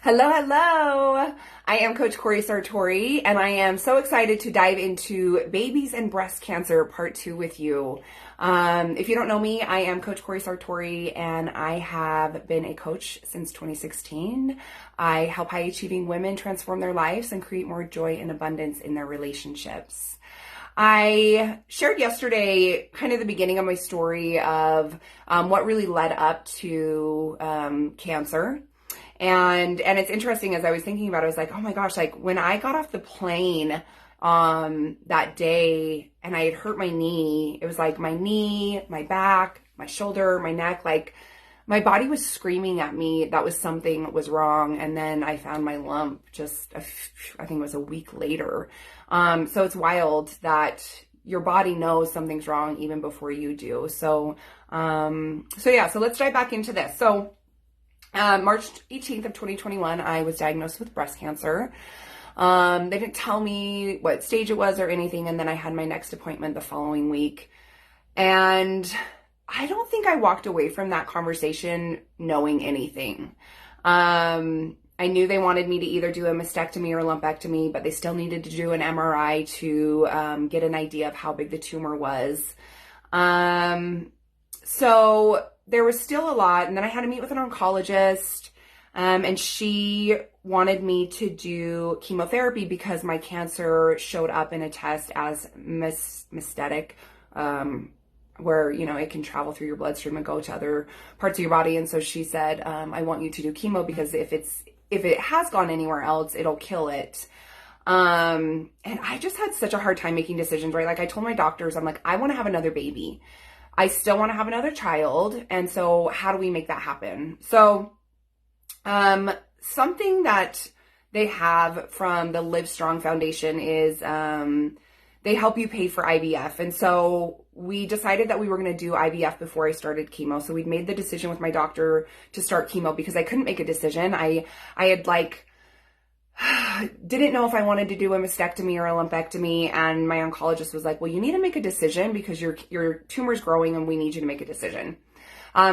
Hello, hello. I am Coach Corey Sartori, and I am so excited to dive into babies and breast cancer part 2 with you. If you don't know me, I am Coach Corey Sartori, and I have been a coach since 2016. I help high achieving women transform their lives and create more joy and abundance in their relationships. I shared yesterday kind of the beginning of my story of what really led up to cancer. And it's interesting, as I was thinking about it, I was like, oh my gosh, like when I got off the plane that day and I had hurt my knee, it was like my knee, my back, my shoulder, my neck, like my body was screaming at me that was something was wrong. And then I found my lump I think it was a week later. So it's wild that your body knows something's wrong even before you do. So let's dive back into this. So March 18th of 2021, I was diagnosed with breast cancer. They didn't tell me what stage it was or anything. And then I had my next appointment the following week. And I don't think I walked away from that conversation knowing anything. I knew they wanted me to either do a mastectomy or a lumpectomy, but they still needed to do an MRI to get an idea of how big the tumor was. So there was still a lot. And then I had to meet with an oncologist, and she wanted me to do chemotherapy because my cancer showed up in a test as metastatic, where, it can travel through your bloodstream and go to other parts of your body. And so she said, I want you to do chemo because if it has gone anywhere else, it'll kill it. And I just had such a hard time making decisions, right? Like I told my doctors, I'm like, I want to have another baby. I still want to have another child. And so how do we make that happen? So, something that they have from the Live Strong Foundation is, they help you pay for IVF. And so we decided that we were going to do IVF before I started chemo. So we'd made the decision with my doctor to start chemo because I couldn't make a decision. I had didn't know if I wanted to do a mastectomy or a lumpectomy. And my oncologist was like, well, you need to make a decision because your tumor's growing and we need you to make a decision.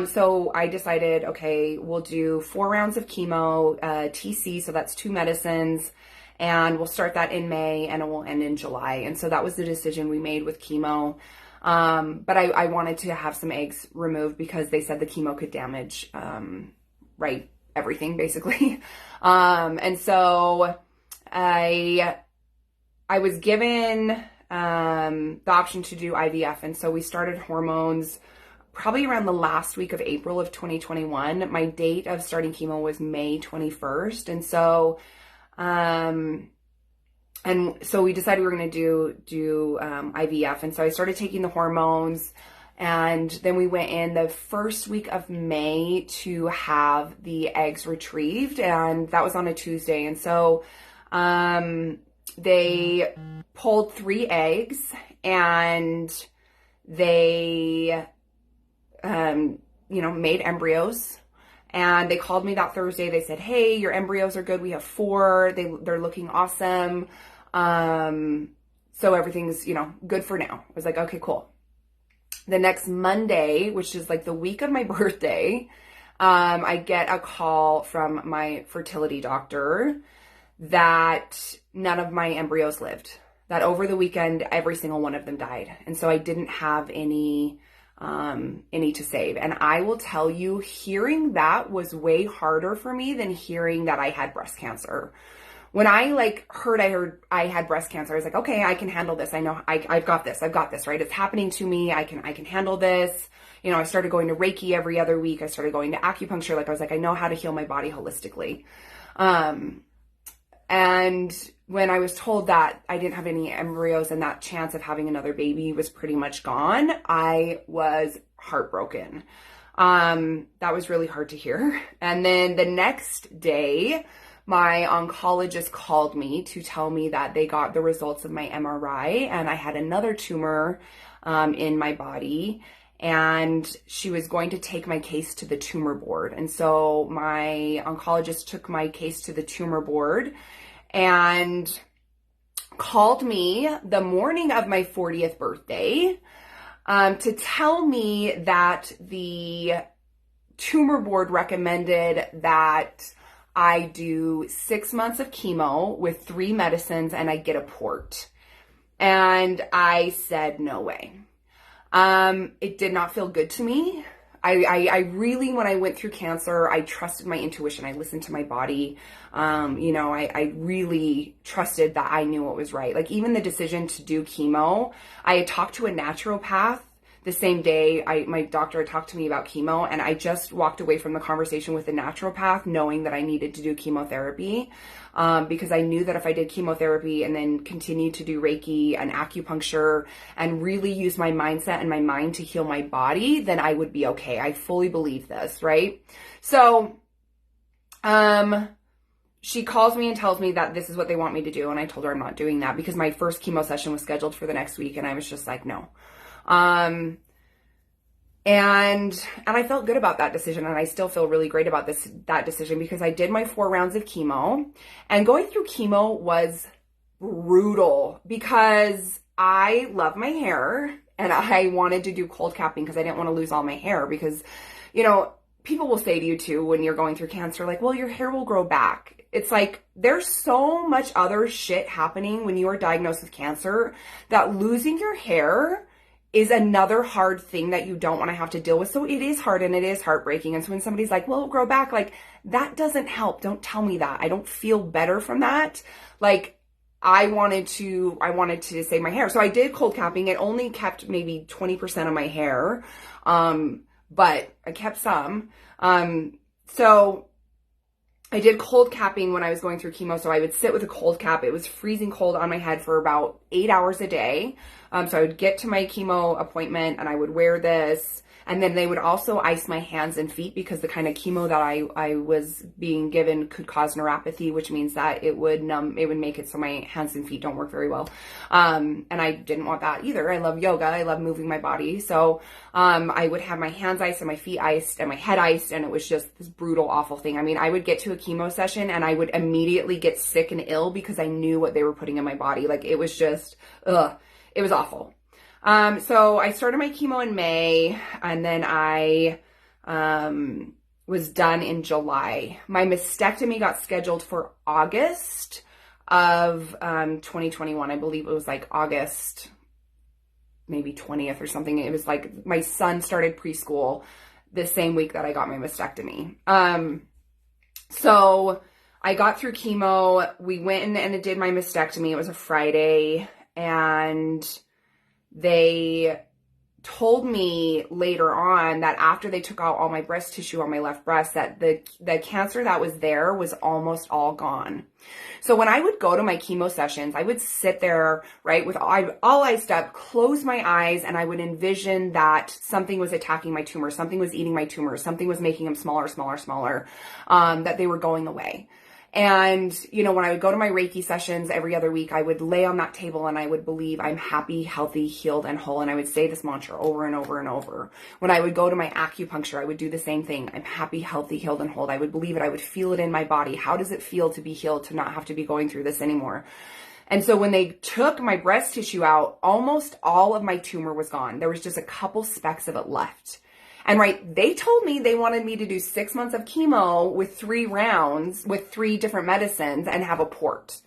So I decided, okay, we'll do 4 rounds of chemo, TC. So that's 2 medicines. And we'll start that in May and it will end in July. And so that was the decision we made with chemo. But I wanted to have some eggs removed because they said the chemo could damage, everything basically. And so I was given, the option to do IVF. And so we started hormones probably around the last week of April of 2021. My date of starting chemo was May 21st. And so, we decided we were going to do IVF. And so I started taking the hormones. And then we went in the first week of May to have the eggs retrieved. And that was on a Tuesday. And so they pulled 3 eggs and they, made embryos. And they called me that Thursday. They said, hey, your embryos are good. We have 4. They're looking awesome. So everything's, good for now. I was like, okay, cool. The next Monday, which is like the week of my birthday, I get a call from my fertility doctor that none of my embryos lived. That over the weekend, every single one of them died. And so I didn't have any to save. And I will tell you, hearing that was way harder for me than hearing that I had breast cancer. When I heard I had breast cancer, I was like, okay, I can handle this. I know I've got this, right? It's happening to me. I can handle this. I started going to Reiki every other week. I started going to acupuncture. I was like, I know how to heal my body holistically. And when I was told that I didn't have any embryos and that chance of having another baby was pretty much gone, I was heartbroken. That was really hard to hear. And then the next day, my oncologist called me to tell me that they got the results of my MRI and I had another tumor in my body, and she was going to take my case to the tumor board. And so my oncologist took my case to the tumor board and called me the morning of my 40th birthday to tell me that the tumor board recommended that I do 6 months of chemo with 3 medicines and I get a port. And I said, no way. It did not feel good to me. I really, when I went through cancer, I trusted my intuition. I listened to my body. I really trusted that I knew what was right. Like even the decision to do chemo, I had talked to a naturopath the same day my doctor had talked to me about chemo, and I just walked away from the conversation with the naturopath knowing that I needed to do chemotherapy, because I knew that if I did chemotherapy and then continued to do Reiki and acupuncture and really use my mindset and my mind to heal my body, then I would be okay. I fully believe this, right? So, she calls me and tells me that this is what they want me to do. And I told her I'm not doing that because my first chemo session was scheduled for the next week. And I was just like, no. And I felt good about that decision, and I still feel really great about that decision because I did my 4 rounds of chemo, and going through chemo was brutal because I love my hair and I wanted to do cold capping because I didn't want to lose all my hair because, people will say to you too when you're going through cancer, like, well, your hair will grow back. It's like, there's so much other shit happening when you are diagnosed with cancer that losing your hair is another hard thing that you don't want to have to deal with. So it is hard and it is heartbreaking. And so when somebody's like, well, it'll grow back, like that doesn't help. Don't tell me that. I don't feel better from that. Like I wanted to save my hair. So I did cold capping. It only kept maybe 20% of my hair. But I kept some. So I did cold capping when I was going through chemo. So I would sit with a cold cap. It was freezing cold on my head for about 8 hours a day. So I would get to my chemo appointment and I would wear this. And then they would also ice my hands and feet because the kind of chemo that I was being given could cause neuropathy, which means that it would make it so my hands and feet don't work very well. And I didn't want that either. I love yoga. I love moving my body. So, I would have my hands iced and my feet iced and my head iced. And it was just this brutal, awful thing. I mean, I would get to a chemo session and I would immediately get sick and ill because I knew what they were putting in my body. Like it was just, it was awful. So I started my chemo in May and then I, was done in July. My mastectomy got scheduled for August of, 2021. I believe it was like August, maybe 20th or something. It was like my son started preschool the same week that I got my mastectomy. So I got through chemo. We went in and did my mastectomy. It was a Friday, and they told me later on that after they took out all my breast tissue on my left breast, that the cancer that was there was almost all gone. So when I would go to my chemo sessions, I would sit there, right, with all iced up, close my eyes, and I would envision that something was attacking my tumor, something was eating my tumor, something was making them smaller, that they were going away. And, when I would go to my Reiki sessions every other week, I would lay on that table and I would believe I'm happy, healthy, healed, and whole. And I would say this mantra over and over and over. When I would go to my acupuncture, I would do the same thing. I'm happy, healthy, healed, and whole. I would believe it. I would feel it in my body. How does it feel to be healed, to not have to be going through this anymore? And so when they took my breast tissue out, almost all of my tumor was gone. There was just a couple specks of it left. And right, they told me they wanted me to do 6 months of chemo with 3 rounds with 3 different medicines and have a port,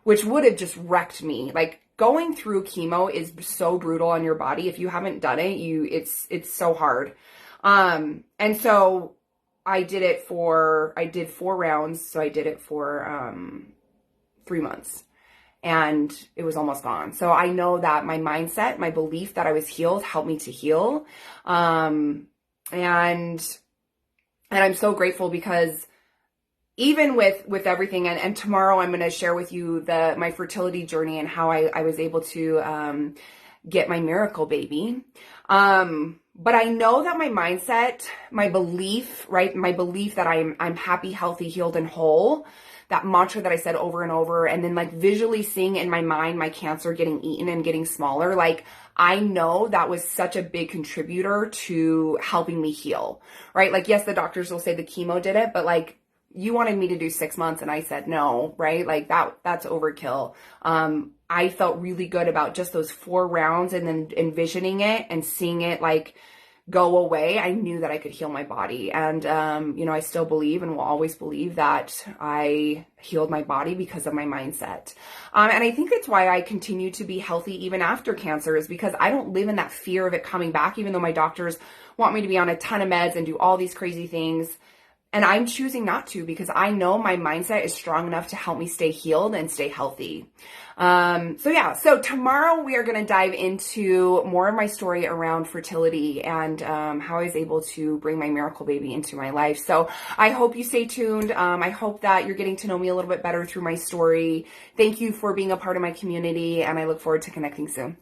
which would have just wrecked me. Like going through chemo is so brutal on your body. If you haven't done it, it's so hard. And so I did 4 rounds. So I did it for, 3 months. And it was almost gone. So I know that my mindset, my belief that I was healed helped me to heal. And I'm so grateful because even with everything, and tomorrow I'm going to share with you my fertility journey and how I was able to, get my miracle baby. But I know that my mindset, my belief, right? My belief that I'm happy, healthy, healed, and whole, that mantra that I said over and over, and then like visually seeing in my mind my cancer getting eaten and getting smaller, like I know that was such a big contributor to helping me heal, right? Like, yes, the doctors will say the chemo did it, but like you wanted me to do 6 months and I said no, right? Like that's overkill. I felt really good about just those 4 rounds and then envisioning it and seeing it like go away, I knew that I could heal my body. And, I still believe and will always believe that I healed my body because of my mindset. And I think it's why I continue to be healthy even after cancer, is because I don't live in that fear of it coming back, even though my doctors want me to be on a ton of meds and do all these crazy things. And I'm choosing not to, because I know my mindset is strong enough to help me stay healed and stay healthy. So tomorrow we are going to dive into more of my story around fertility and how I was able to bring my miracle baby into my life. So I hope you stay tuned. I hope that you're getting to know me a little bit better through my story. Thank you for being a part of my community, and I look forward to connecting soon.